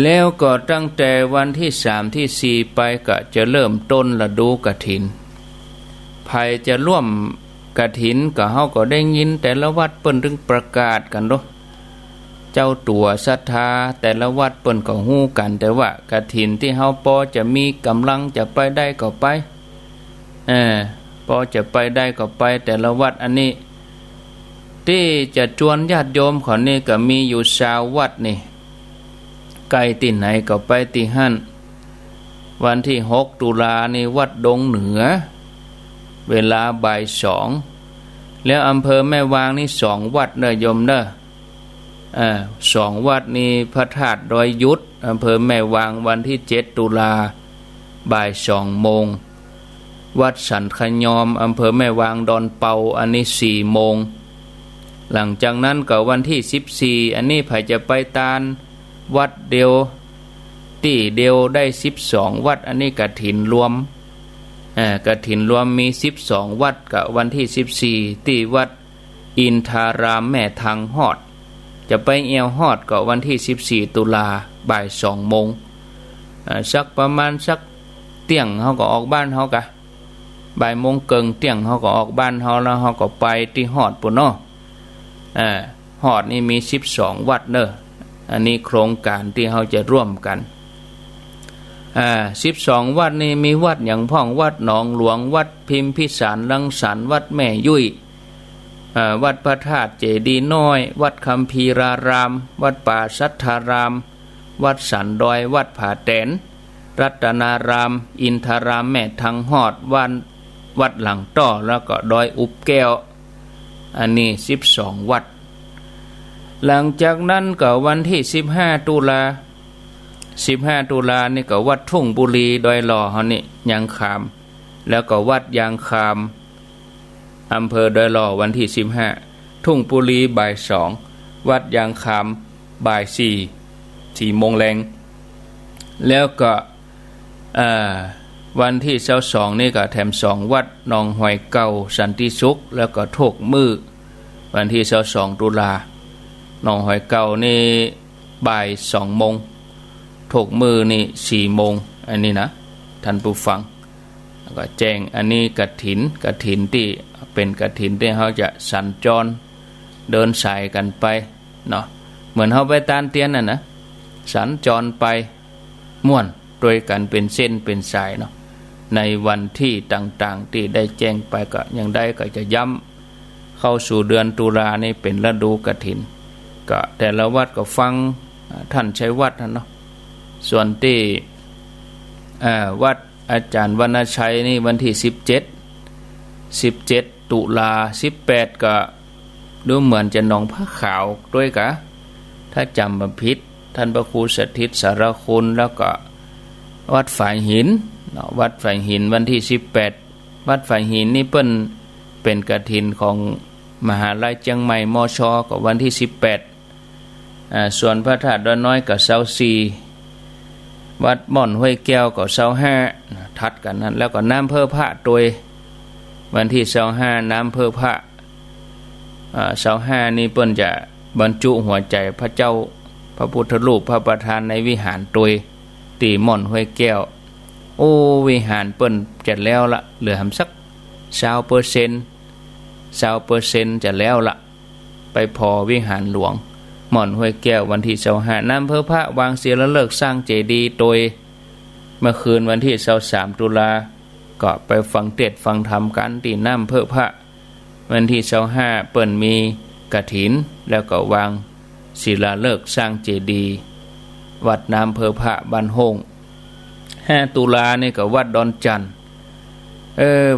Speaker 1: แล้วก็ตั้งแต่วันที่3ที่4ไปก็จะเริ่มต้นฤดูกฐินใครจะร่วมกฐินก็เฮาก็ได้ยินแต่ละวัดเปิ้นถึงประกาศกันเนาะเจ้าตัวศรัทธาแต่ละวัดเปิ้นก็ฮู้กันแต่ว่ากฐินที่เฮาพอจะมีกำลังจะไปได้ก็ไปพอจะไปได้ก็ไปแต่ละวัดอันนี้ที่จะชวนญาติโยมเขานี่ก็มีอยู่20วัดนี่ไกลที่ไหนก็ไปที่หั่นวันที่6ตุลานี่วัดดงเหนือเวลาบ่าย2แล้วอำเภอแม่วางนี่2วัดเด้อโยมเด้อ2วัดนี่พระธาตุดอยยุทธอำเภอแม่วางวันที่7ตุลาบ่าย2 โมงวัดสันขยอมอำเภอแม่วางดอนเปาอันนี้4 โมงหลังจากนั้นก็วันที่14อันนี้ไผจะไปตาลวัดเดียวที่เดียวได้12วัดอันนี้กฐินรวมกฐินรวมมี12วัดกับวันที่14ที่วัดอินทารามแม่ทางฮอดจะไปเอวฮอดก็วันที่14ตุลาบ่าย2 โมงสักประมาณสักเที่ยงเฮาก็ออกบ้านเฮากะบ่ายโมงเกิงเที่ยงเฮาก็ออกบ้านเฮาแล้วเฮาก็ไปที่ฮอดปุ่นเนาะฮอดนี่มี12วัดเด้ออันนี้โครงการที่เฮาจะร่วมกัน12วัดนี่มีวัดอย่างพ่องวัดหนองหลวงวัดพิมพิสารรังสรรค์วัดแม่ยุ่ยวัดพระธาตุเจดีย์น้อยวัดคัมภีรารามวัดป่าสัทธารามวัดสันดอยวัดผาแตนรัตนารามอินทารามแม่ทางฮอดวัดหลังต้อแล้วก็ดอยอุบแก้วอันนี้12วัดหลังจากนั้นก็วันที่15ตุลานี่ก็วัดทุ่งบุรีดอยหล่อเฮานี่ยางคามแล้วก็วัดยางคามอำเภอดอยหล่อวันที่15ทุ่งบุรีบ่าย2วัดยางคามบ่าย4 โมงแรงแล้วก็วันที่22นี่ก็แถม2วัดหนองหอยเก่าสันติสุขแล้วก็โทกมือวันที่22ตุลาหนองหอยเก่านี่บ่าย2 โมงโทกมือนี่4 โมงอันนี้นะท่านผู้ฟังแล้วก็แจ้งอันนี้กฐินที่เป็นกฐินที่เขาจะสัญจรเดินสายกันไปเนาะเหมือนเขาไปตานเตียนน่ะนะสัญจรไปม่วนโดยกันเป็นเส้นเป็นสายเนาะในวันที่ต่างๆที่ได้แจ้งไปก็ยังได้ก็จะย้ำเข้าสู่เดือนตุลานี่เป็นฤดูกฐินก็แต่ละวัดก็ฟังท่านใช้วัดเนาะส่วนที่วัดอาจารย์วรรณชัยนี่วันที่17ตุลา18ก็ดูเหมือนจะหนองผ้าขาวด้วยกะถ้าจำบ่ผิดท่านพระครูสถิตสารคุณแล้วก็วัดฝ่ายหินวัดฝ่ายหินวันที่18วัดฝ่ายหินนี่เปิ้นเป็นกฐินของมหาลัยเชียงใหม่มชก็วันที่18 ส่วนพระธาตุดอนน้อยก็เสาสี่วัดม่อนห้วยแก้วก็เสาห้าทัดกันนั้นแล้วก็น้ำเพื่อพระโดยวันที่เสาห้าน้ำเพื่อพระเสาห้านี่เปิ้นจะบรรจุหัวใจพระเจ้าพระพุทธรูปพระประธานในวิหารโดยตีม่อนห้วยแก้วโอ้วิหารเปิ้นจะแล้วละเหลือสัก20% จะแล้วละไปพอวิหารหลวงม่อนห้วยแก้ววันที่25น้ำเพื่อพระวางศิลาฤกษ์สร้างเจดีย์โดยเมื่อคืนวันที่23ตุลาก็ไปฟังเทศน์ฟังธรรมกันที่น้ำเพื่อพระวันที่25เปิ้นมีกฐินแล้วก็วางศิลาฤกษ์สร้างเจดีย์วัดน้ำเพื่อพระบ้านโฮง5ตุลานี่ก็วัดดอนจันทร์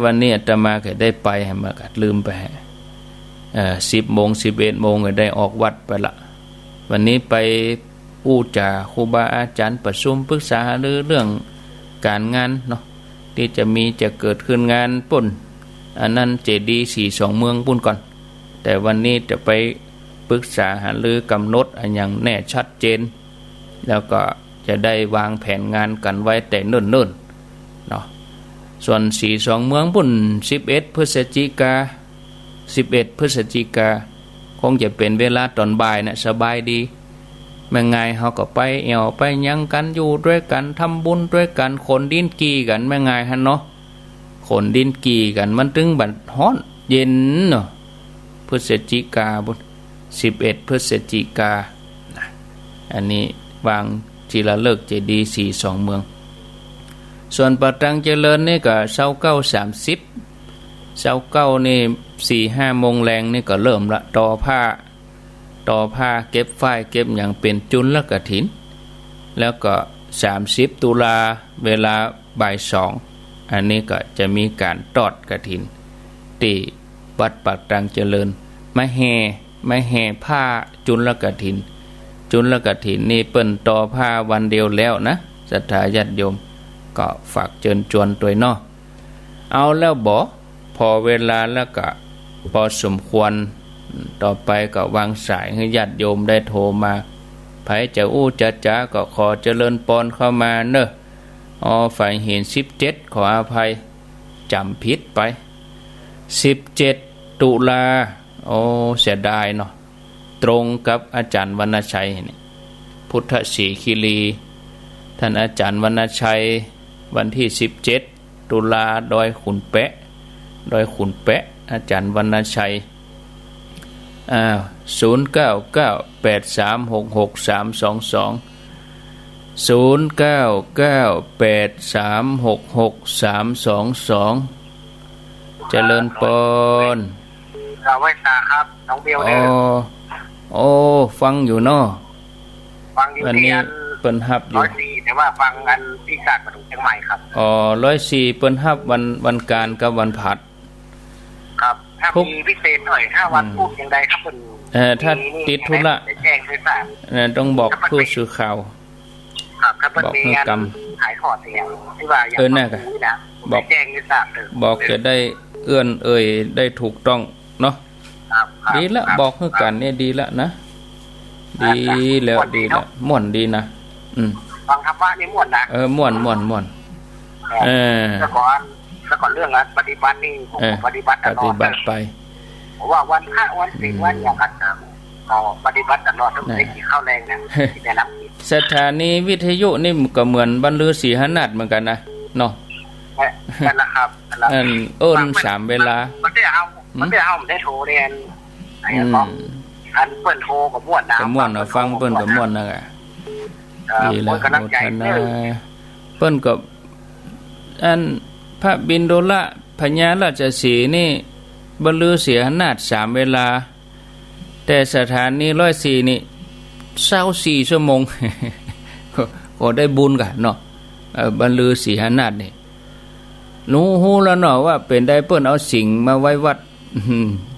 Speaker 1: วันนี้อาตมาก็ได้ไปมาก็ลืมไป10 โมง 11 โมงก็ได้ออกวัดไปละวันนี้ไปอู้จาครูบาอาจารย์ประชุมปรึกษาเรื่องการงานเนาะที่จะเกิดขึ้นงานปุ่นอันนั้นเจดีย์42เมืองปุ่นก่อนแต่วันนี้จะไปปรึกษาหารือกำหนดอันอย่างแน่ชัดเจนแล้วก็จะได้วางแผนงานกันไว้แต่เนิ่นๆเนาะส่วน42เมืองปุ่น11 พฤศจิกาคงจะเป็นเวลาตอนบ่ายนะสบายดีเมื่อไงเขาก็ไปแอวไปยังกันอยู่ด้วยกันทำบุญด้วยกันขนดินกีกันเมื่อไงฮะเนาะขนดินกีกันมันถึงบัดฮ้อนเย็นเนาะพฤศจิกาบุญ11 พฤศจิกาอันนี้วางศิลาฤกษ์เจดีย์42เมืองส่วนประตังเจริญนี่ก็29:30นี่4-5 โมงแรงนี่ก็เริ่มละต่อผ้าเก็บฝ้ายเก็บอย่างเป็นจุลกฐินแล้วก็30 ตุลาเวลาบ่าย2อันนี้ก็จะมีการตอดกฐินที่วัดปากตังเจริญมาแห่ผ้าจุลกฐินนี่เปิ้นต่อผ้าวันเดียวแล้วนะศรัทธาญาติโยมก็ฝากเชิญชวนตัวน้อเอาแล้วบ่พอเวลาแล้วก็พอสมควรต่อไปก็วางสายให้ญาติโยมได้โทรมาไผจะอู้จะจ้าก็ขอเจริญปอนเข้ามาเนอะฝ่ายเห็น17ขออภัยจำผิดไป17 ตุลาเสียดายเนาะตรงกับอาจารย์วรรณชัยนี่พุทธศรีคีรีท่านอาจารย์วรรณชัยวันที่17 ตุลาดอยขุนแปะอาจารย์วรรณชัย0998366322 เจริญปอน
Speaker 2: ไว้ตาครับน้องเบลเนี่ย
Speaker 1: ฟังอยู่เนาะ
Speaker 2: ฟังอยู่
Speaker 1: วันนี้เปิ้นฮับอยู่
Speaker 2: 104แต่ว่าฟังกันที่ศาสตร์มาถึงเชียงใหม่ครับ
Speaker 1: 104เปิ้นฮับวันการกับวันผัด
Speaker 2: ครับถ้ามีพิเศษหน่อยถ้าวันพูดอย่างใดครับคุณ
Speaker 1: ถ้าติดธุระ
Speaker 2: แจ้งให้ทราบ
Speaker 1: ต้องบอกผู้สื่อข่าว
Speaker 2: ครับถ้าเป็นมีงานขายขอดเสียงที่ว่าอย่างนี้นะบอกแจ้งให้ทราบ
Speaker 1: บอกจะได้เอื้อนเอ่ยได้ถูกต้องเนาะดีละบอกให้กันเนี่ยดีละนะดีแล้วดีละม่วนดีนะ
Speaker 2: ฟังธรรมะนี่ม่วนนะ
Speaker 1: ม่วน
Speaker 2: แล้วก่อนเรื่องปฏิบัตินี่ผมปฏิบัติ
Speaker 1: ไป
Speaker 2: เพราะว่าวันพระวันศีลวันอย่างกันปฏิบัติตลอดทุกสิ่งที่เข้าแรงเนี่ยที่ได้รับ
Speaker 1: สถานีวิทยุนี่ก็เหมือนบรรลือศรีหนาฏเหมือนกันนะเนาะ
Speaker 2: นั่นแหละครับ
Speaker 1: 3เวลา
Speaker 2: มันได้เอาได้โทรเรียนอันเปิ้นโทรกับม่วนนะ
Speaker 1: กับม่วนฟังเปิ้นกับม่วนนะดีแล้วโมทนาเปิ้นกับอันพระบิณฑละพญาราชสีห์นี่บรรลือศรีหนาฏ3เวลาแต่สถานี104นี่24 ชั่วโมงก็ได้บุญกันเนาะบรรลือศรีหนาฏนี่รู้ฮู้แล้วเนาะว่าเป็นได้เปิ้นเอาสิ่งมาไว้วัด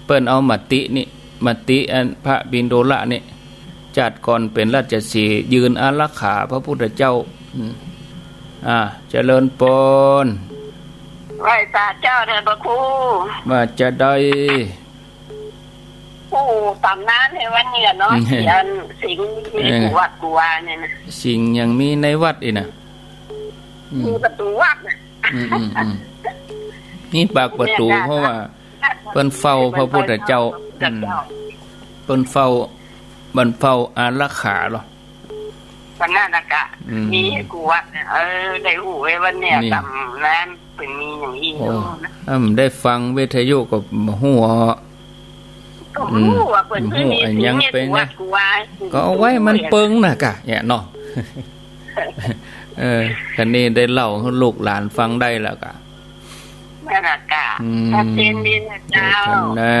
Speaker 1: เปิ้นเอามติอันพระบิณฑละนี่จัดก่อนเป็นราชสีห์ยืนอารักขาพระพุทธเจ้าเจริญปน
Speaker 3: ไหว้ตาเจ้าเถิดพระครู
Speaker 1: ว่าจะได้
Speaker 2: ผู้ตำนานในวันนี้เนาะเขียนสิงมีกูวัดกูวาเนี่ยนะ
Speaker 1: สิ่งยังมีในวัดอีกน่ะ
Speaker 2: มีประตูวัดนะ
Speaker 1: นี่ปากประตูเพราะว่าเปิ้นเฝ้าพระพุทธเจ้าเปิ้นเฝ้าอารักขาหรอ
Speaker 2: ปนาดกะมีกูวัดได้หูไว้วันเนี่ยตำนานเป็นมีอย่างนี้นะ
Speaker 1: ได้ฟังวิทยุกับหัว
Speaker 2: ว่าเปิ้นมี
Speaker 1: ยังเป็นนะก็เอาไว้มันเปิงน่ะกะเนี่ยเนาะคันนี้ได้เล่าให้ลูกหลานฟังได้แล้วกะ
Speaker 2: แม่กะพระเจนดินเจ้า
Speaker 1: นะ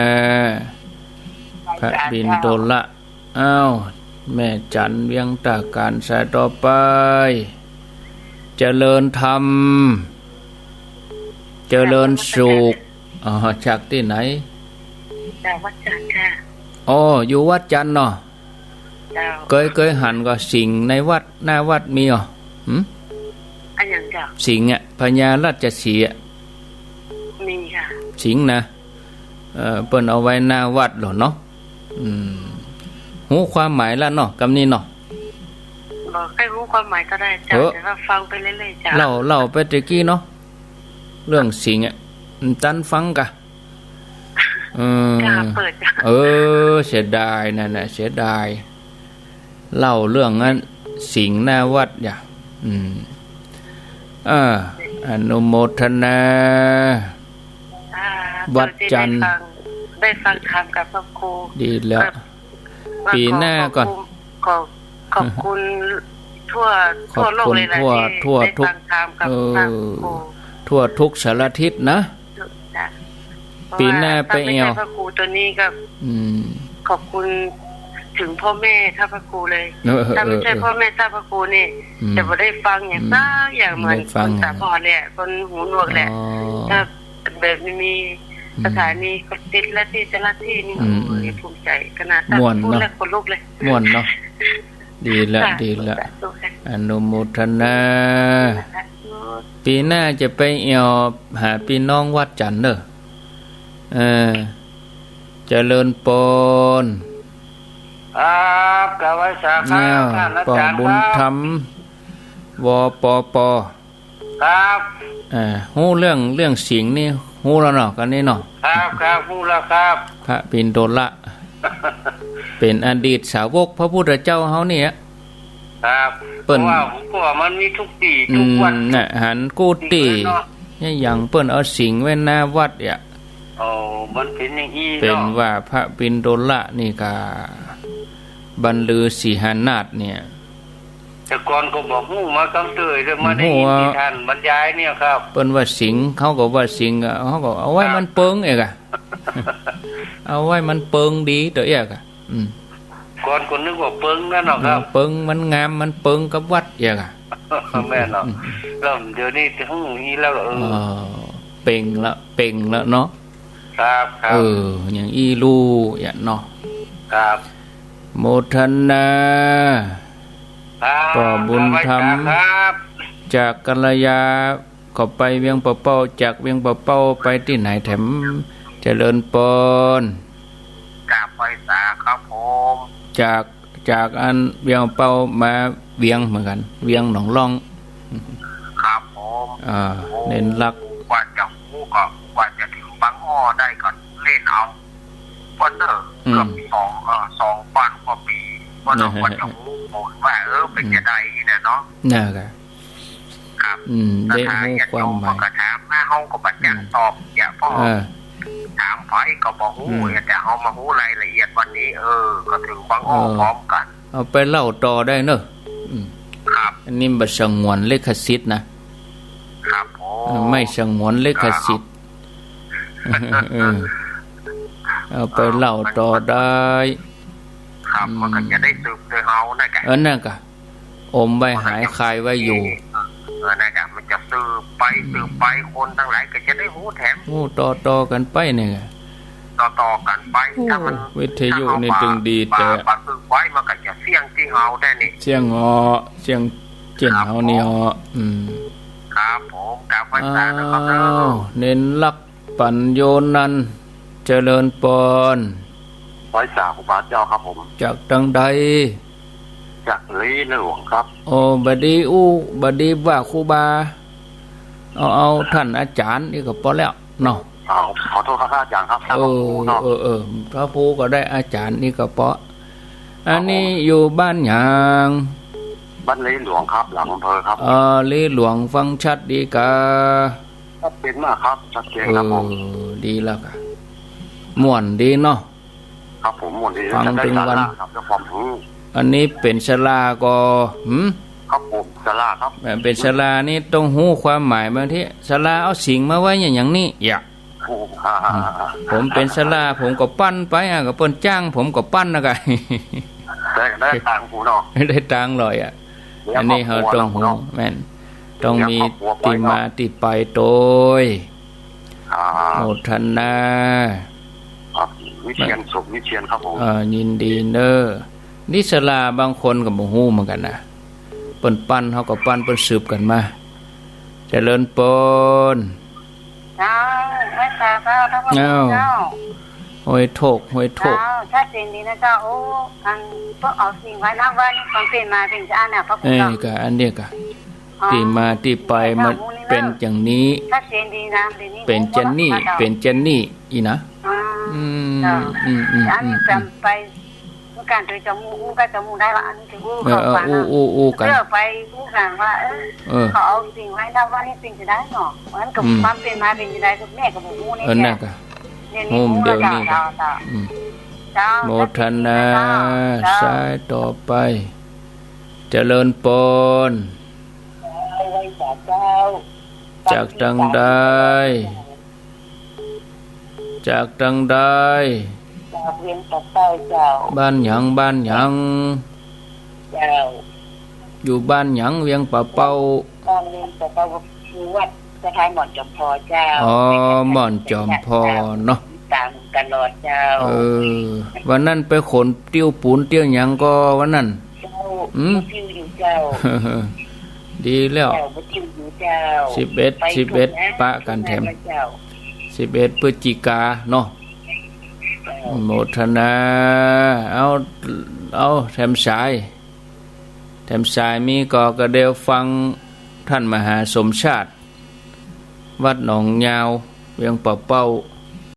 Speaker 1: พระบินโดละอ้าวแม่จันเวียงตาการสายต่อไปเจริญธรรมเจริญสุขจากที่ไหน
Speaker 2: จากวัดจันทร์ค่ะ
Speaker 1: อยู่วัดจันทร์เนาะเคยหันก็สิงในวัดหน้าวัดมีอั
Speaker 2: นยังเจ้า
Speaker 1: สิงพญาราชสีห์
Speaker 2: มีค่ะ
Speaker 1: สิงนะเปิ้นเอาไว้หน้าวัดเหรอเนาะหูความหมายแล้วเนาะกำนี้เนาะ
Speaker 2: บอกให้รู้ความหมายก็ได้จ้ะแต่ว่าฟังไปเรื่อยๆจ้ะ
Speaker 1: เล่าไปตะกี้เนาะเรื่องสิงตันฟังกะ
Speaker 2: เปิด
Speaker 1: เสียดายนั่นน่ะเสียดายเล่าเรื่องนั้นสิงหน้าวัดอย่าอนุโมทนาวัดจันทร์
Speaker 2: ได้ฟังธรรมกับพระครู
Speaker 1: ดีแล้วปีหน้าก่อน
Speaker 2: ขอบคุณทั่วโลกเลยนะ
Speaker 1: ทั่วทุกทั่วทุกสารทิศนะปีหน้าไปเอว
Speaker 2: พระครูตัวนี้ก็ขอบคุณถึงพ่อแม่ท่านพระครูเลยถ้าไม่ใช่พ่อแม่ท่านพระครูนี่จะไม่ได้ฟังอย่างนั้นอย่างเหมือนคนตาบอดเนี่ยคนหูหนวกแหละถ้าแบบมีสถานีก็ติดและที่จะละที่นี่ภูมิใจขนาดพูดแล้วคนลุกเลย
Speaker 1: ม่วนเนาะดีละอนุโมทนาปีหน้าจะไปเอวหาพี่น้องวัดจันทร์เด้อเจริญปน
Speaker 2: ครับกะไว้สาขาท่านอาจารย์
Speaker 1: บุญธรรมวปป
Speaker 2: ครับ
Speaker 1: ฮู้เรื่องสิงนี่ฮู้แล้วเนาะกันนี่เนาะ
Speaker 2: ครับฮู้แล้วครับ
Speaker 1: พระปิณโดละเป็นอดีตสาวกพระพุทธเจ้าเฮานี่
Speaker 2: ครับเปิ้นว่าผมก็ว่ามันมีทุกที่ทุกวัด
Speaker 1: น่ะหันกูติเนี่ยอย่างเปิ้นเอาสิงไว้หน้าวัด
Speaker 2: มันเป็นอย่างนี้เนาะ
Speaker 1: เป็นว่าพระปิณโดละนี่ก็บรรลือสีหานาถเนี่ย
Speaker 2: แต่ก่อนก็บอกฮู้มากำเตยเรื่องมาได้ยินที่ท่านบรรยายเนี่ยครับ
Speaker 1: เปิ้นว่าสิงเขาก็ว่าสิงเขาก็เอาไว้มันเปิงเองเอาไว้มันเปิงดีตัวเอง
Speaker 2: ก่อนคนนึกว่าเปิงนั่นเนาะครับ
Speaker 1: เปิงมันงามมันเปิงกับวัดเอง
Speaker 2: แม่เนาะแล้วเดี๋ยวนี้ฮู้อีแล้ว
Speaker 1: เป่งละเนาะ
Speaker 2: ครับ
Speaker 1: อย่างอีลูอย่างเนาะ
Speaker 2: ครับ
Speaker 1: โมทนาต่อบุญธรรมจากกัลยาก็ไปเวียงปะเป้าจากเวียงปะเป้าไปที่ไหนแถมเจริญปน
Speaker 2: จากไปสาครับผม
Speaker 1: จากอันเวียงเป้ามาเวียงเหมือนกันเวียงหนองล่อง
Speaker 2: ครับผม
Speaker 1: เน้นรัก
Speaker 2: กว่าจะฮู้ก็กว่าจะถึงบางอ้อได้ก่อนเล่นเอาวันเนอร์เกือบ2ปันกว่าปีวันเนอร์กว่าจะฮู้หมดว่าเป็นจะได้เนี่ยเนาะ
Speaker 1: น่ะ
Speaker 2: ครับ
Speaker 1: ได้ฮู้ความหมาย
Speaker 2: ก็ถามมาเฮาก็บัดจังตอบอย่าพ่อถามไผก็บ่ฮู้แต่เฮามาฮู้รายละเอียดวันนี้ก็ถึงบางอ้อพร้อมกัน
Speaker 1: เอาไปเล่าต่อได้เนอะ
Speaker 2: ครับ
Speaker 1: อันนี้บ่สงวนลิขสิทธิ์นะครับไม่สงวนลิขสิทธิ์เอาไปเล่าต่อได้
Speaker 2: ครับมันก็จะได้สืบโดยเฮานะกะ
Speaker 1: นั่นกะอมไว้หายคายไว้อยู่
Speaker 2: นะกะมันจะสืบไปคนทั้งหลายก็จะได้ฮู้แถม
Speaker 1: ฮู้ต่อกันไปเนี่ย
Speaker 2: ต่อกันไปถ้ามัน
Speaker 1: วิทยุนี่จึงดีแต่
Speaker 2: บัดไว้มันก็จะเสียงที่เฮาได้นี่
Speaker 1: เสียงเสียงเจนเฮานี่
Speaker 2: ครับผมกราบไหว้ศาลนะครับ
Speaker 1: เน้นรักปัญโยนันเจริญปน
Speaker 2: ผ
Speaker 3: ร้อยสามครูบาเจ้าครับผม
Speaker 1: จากตังใด
Speaker 3: จากลีหลวงครับ
Speaker 1: โอ้บดีว่าครูบาเอาท่านอาจารย์นี่ก็พอแล้วเนาะ
Speaker 3: ขอโทษครับอาจารย์ครับ
Speaker 1: พระภูก็ได้อาจารย์นี่ก็เพาะอันนี้อยู่บ้านหยาง
Speaker 3: บ้านลีหลวงครับหลังอำเภอครับ
Speaker 1: ลีหลวงฟังชัดดีกา
Speaker 3: ชัดเจนมากครับชัดเจนครับผม
Speaker 1: ดีแล้วค่ะม่วนดีเนาะ
Speaker 3: ครับผมม่วนดี
Speaker 1: ฟังถึงวัน
Speaker 3: ครับจะความรู้
Speaker 1: อันนี้เป็นศาลาก็
Speaker 3: ครับผมศาลาครับ
Speaker 1: เป็นศาลานี่ต้องหู้ความหมายบางทีศาลาเอาสิ่งมาไว้อย่างนี้ผมเป็นศาลาผมก็ปั้นไปก็เปิ้นจ้างผมก็ปั้นนะไง
Speaker 3: ได้ตังค์หูเนาะ
Speaker 1: ได้ตังค์เลยอันนี้เขาต้องหูแม่นต้องมีติมาติไปโดยโมทนา
Speaker 3: วิเชียนสุขวิเชียนครับผม
Speaker 1: ยินดีเนอนิศลาบางคนกับบ่ฮู้เหมือนกันนะเปิ้นปั้นเฮาก็ปั้นเปิ้นสืบกันมาเจริญปน
Speaker 2: เจ้าไม่ทราบครับเจ้า
Speaker 1: ห้วยโถก
Speaker 2: ถ้าเจนดีนะเจ้าโอ้อันพวกเอาสิ่งไว้นะว่านี่ฟังเป็นมาเป็นจะอันน่ะพระคุณเจ้า
Speaker 1: ก็อันเนี้ยก็ที่มาที่ไปมันเป็นอย่างนี้
Speaker 2: ถ้าเจนดีนะ
Speaker 1: เป็นเจนนี่อีนะ
Speaker 2: อันนี้จำไปการโดยจมูกก็จมูกได้ละอันนี้จะอู้เขาฟังกันเพื่อไปอู้กันว่าเขาเอาสิ่งไว้นะว่านี่สิ่งจะได้เนาะมันกับความเป็นมาเป็นจะได้กับแม่กับบูนี่
Speaker 1: แหละโฮมเดี๋ยวนี้โมทนาสายต่อไปเจริญปนจากตังใดจาก
Speaker 2: เวียงปะเป้าเจ้า
Speaker 1: บ้านหยัง
Speaker 2: เจ้า
Speaker 1: อยู่บ้านหยังเวียงปะเป้า
Speaker 2: บ้านเวียงปะเป้าคือวัดสถานหม่อนจอมพอเจ้า
Speaker 1: หม่อนจอมพอเนาะ
Speaker 2: ตามตลอดเจ้า
Speaker 1: วันนั้นไปขนเตี้ยวปูนเตี้ยวหยังก็วันนั้น
Speaker 2: ติ้วอยู่เจ้า
Speaker 1: ดีแล้ว11ปะกันแถม11พฤศจิกาเนาะโมทนาเอาแถมสายมีกระเดียวฟังท่านมหาสมชาติวัดหนองยาวเวียงปะเป้า